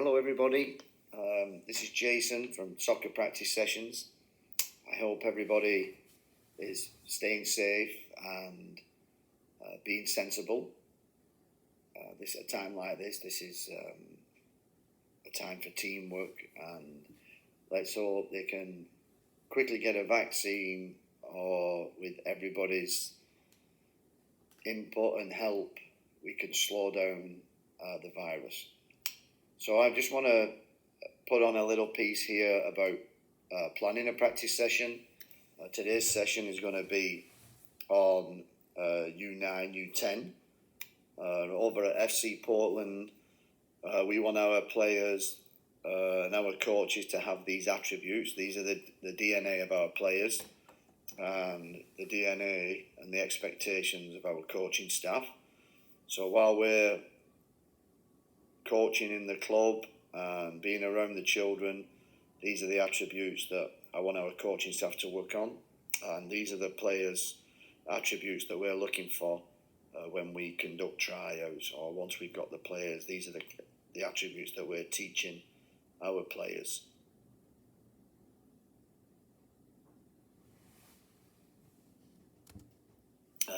Hello everybody, this is Jason from Soccer Practice Sessions. I hope everybody is staying safe and being sensible. At a time like this is a time for teamwork, and let's hope they can quickly get a vaccine, or with everybody's input and help we can slow down the virus. So I just want to put on a little piece here about planning a practice session. Today's session is going to be on U9, U10. Over at FC Portland, we want our players and our coaches to have these attributes. These are the DNA of our players and the DNA and the expectations of our coaching staff. So while we're coaching in the club and being around the children, these are the attributes that I want our coaching staff to work on, and these are the players' attributes that we're looking for when we conduct tryouts, or once we've got the players. These are the attributes that we're teaching our players.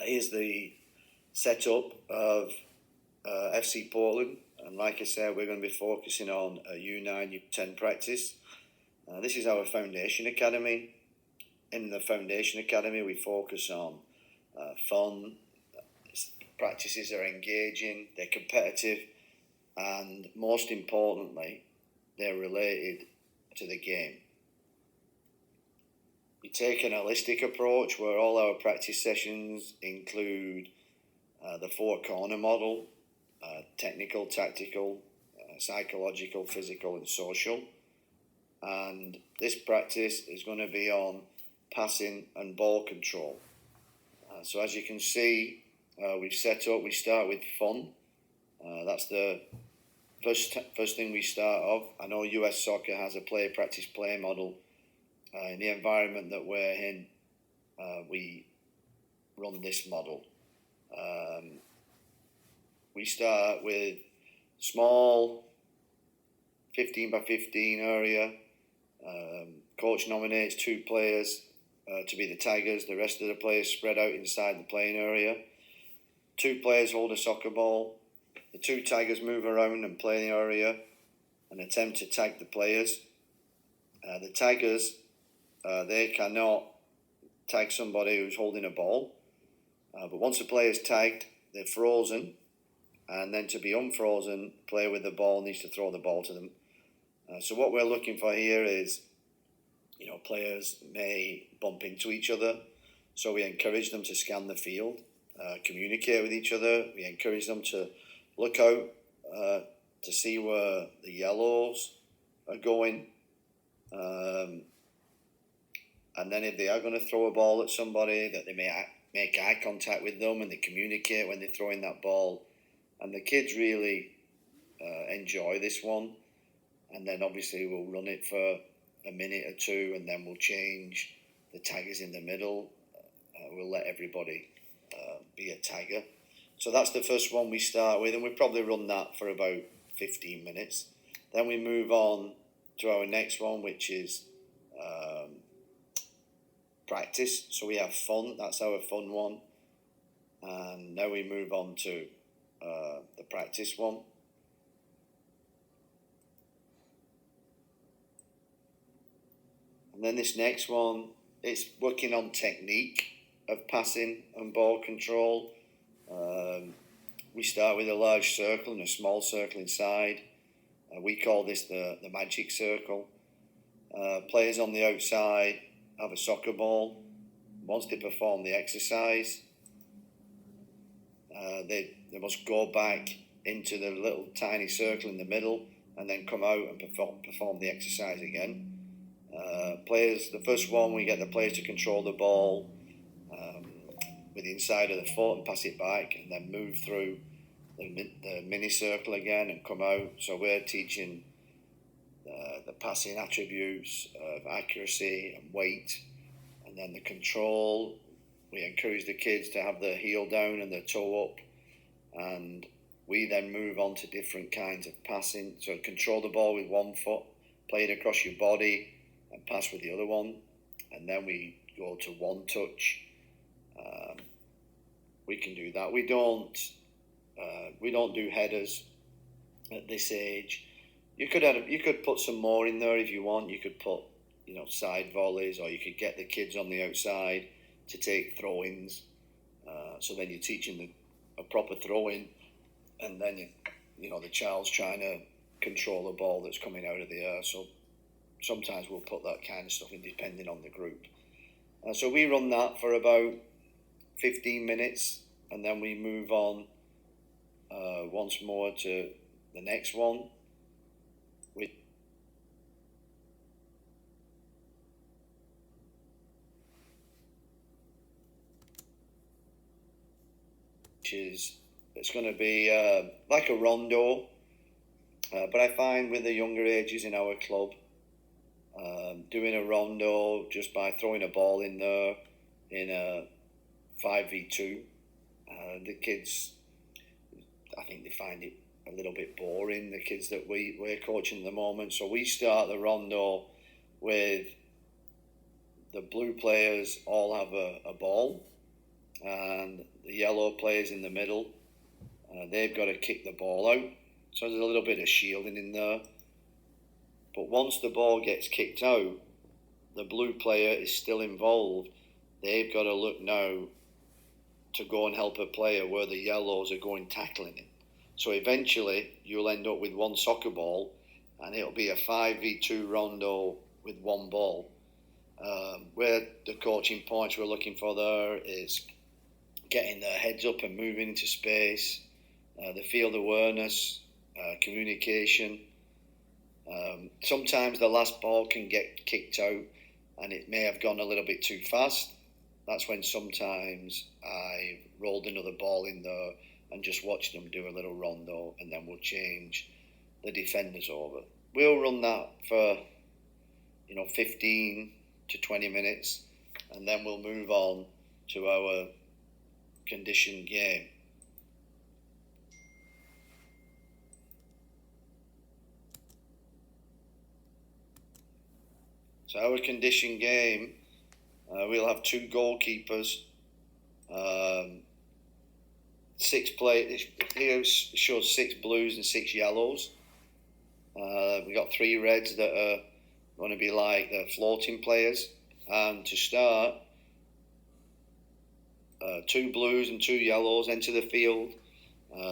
Here's the setup of FC Portland, and like I said, we're going to be focusing on U9, U10 practice. This is our Foundation Academy. In the Foundation Academy, we focus on fun. Practices are engaging, they're competitive, and most importantly, they're related to the game. We take an holistic approach where all our practice sessions include the four corner model: technical, tactical, psychological, physical, and social. And this practice is going to be on passing and ball control. So as you can see, we start with fun. That's the first thing we start off. I know US Soccer has a play, practice, play model. In the environment that we're in, we run this model. We start with small 15 by 15 area. Coach nominates 2 players to be the Tigers. The rest of the players spread out inside the playing area. 2 players hold a soccer ball. The 2 Tigers move around and play in the area and attempt to tag the players. The Tigers, they cannot tag somebody who's holding a ball. But once the player is tagged, they're frozen. And then to be unfrozen, the player with the ball needs to throw the ball to them. So what we're looking for here is, players may bump into each other. So we encourage them to scan the field, communicate with each other. We encourage them to look out to see where the yellows are going. And then if they are going to throw a ball at somebody, that they may make eye contact with them and they communicate when they're throwing that ball. And the kids really enjoy this one. And then obviously we'll run it for a minute or 2, and then we'll change the taggers in the middle. We'll let everybody be a tagger. So that's the first one we start with, and we probably run that for about 15 minutes. Then we move on to our next one, which is practice. So we have fun, that's our fun one. And now we move on to the practice one. And then this next one, it's working on technique of passing and ball control. We start with a large circle and a small circle inside. We call this the magic circle. Players on the outside have a soccer ball. Once they perform the exercise, they must go back into the little tiny circle in the middle and then come out and perform the exercise again. The first one, we get the players to control the ball with the inside of the foot and pass it back, and then move through the mini circle again and come out. So we're teaching the passing attributes of accuracy and weight, and then the control. We encourage the kids to have their heel down and their toe up, and we then move on to different kinds of passing. So control the ball with one foot, play it across your body, and pass with the other one. And then we go to one touch. We can do that. We don't do headers at this age. You could put some more in there if you want. You could put side volleys, or you could get the kids on the outside to take throw-ins. So then you're teaching a proper throw-in, and then the child's trying to control the ball that's coming out of the air. So sometimes we'll put that kind of stuff in depending on the group. So we run that for about 15 minutes, and then we move on once more to the next one, which is, it's going to be like a rondo, but I find with the younger ages in our club, doing a rondo just by throwing a ball in there in a 5v2, the kids, I think they find it a little bit boring, the kids that we're coaching at the moment. So we start the rondo with the blue players all have a ball, and the yellow players in the middle, they've got to kick the ball out. So there's a little bit of shielding in there. But once the ball gets kicked out, the blue player is still involved. They've got to look now to go and help a player where the yellows are going tackling him. So eventually you'll end up with one soccer ball, and it'll be a 5v2 rondo with one ball. Where the coaching points we're looking for there is getting their heads up and moving into space, the field awareness, communication. Sometimes the last ball can get kicked out and it may have gone a little bit too fast. That's when sometimes I rolled another ball in there and just watched them do a little rondo, and then we'll change the defenders over. We'll run that for 15 to 20 minutes, and then we'll move on to our conditioned game. So our conditioned game, we'll have two goalkeepers, 6 players. Here shows 6 blues and 6 yellows. We got 3 reds that are going to be like the floating players. And to start, 2 blues and 2 yellows enter the field.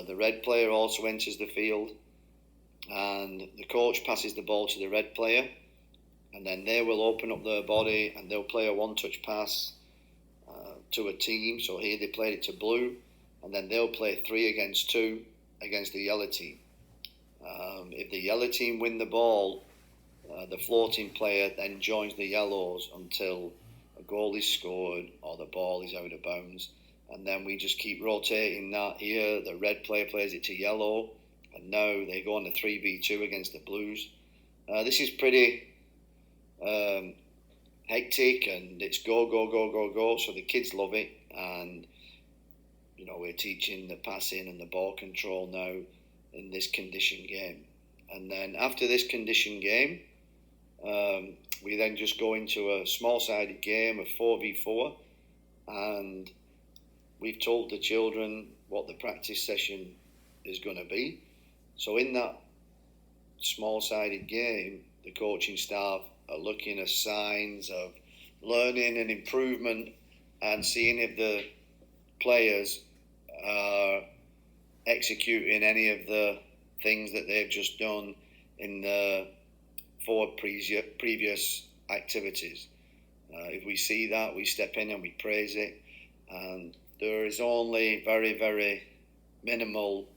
The red player also enters the field, and the coach passes the ball to the red player, and then they will open up their body and they'll play a one-touch pass to a team. So here they played it to blue, and then they'll play 3 against 2 against the yellow team. If the yellow team win the ball, the floating player then joins the yellows until a goal is scored or the ball is out of bounds. And then we just keep rotating that. Here the red player plays it to yellow, and now they go on the 3v2 against the blues. This is pretty hectic, and it's go, go, go, go, go. So the kids love it, and we're teaching the passing and the ball control now in this conditioned game. And then after this conditioned game, we then just go into a small-sided game of 4v4, and we've told the children what the practice session is going to be. So in that small-sided game, the coaching staff are looking at signs of learning and improvement, and seeing if the players are executing any of the things that they've just done in the 4 previous activities. If we see that, we step in and we praise it. And there is only very, very minimal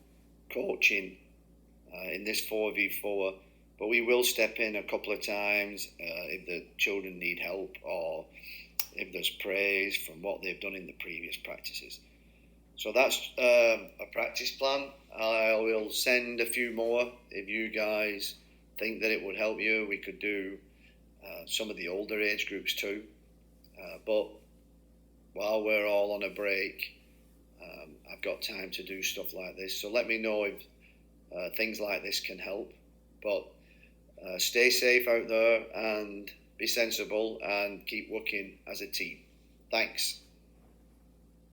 coaching in this 4v4, but we will step in a couple of times if the children need help, or if there's praise from what they've done in the previous practices. So that's a practice plan. I will send a few more if you guys think that it would help you. We could do some of the older age groups too. But while we're all on a break, I've got time to do stuff like this. So let me know if things like this can help. But stay safe out there and be sensible and keep working as a team. Thanks.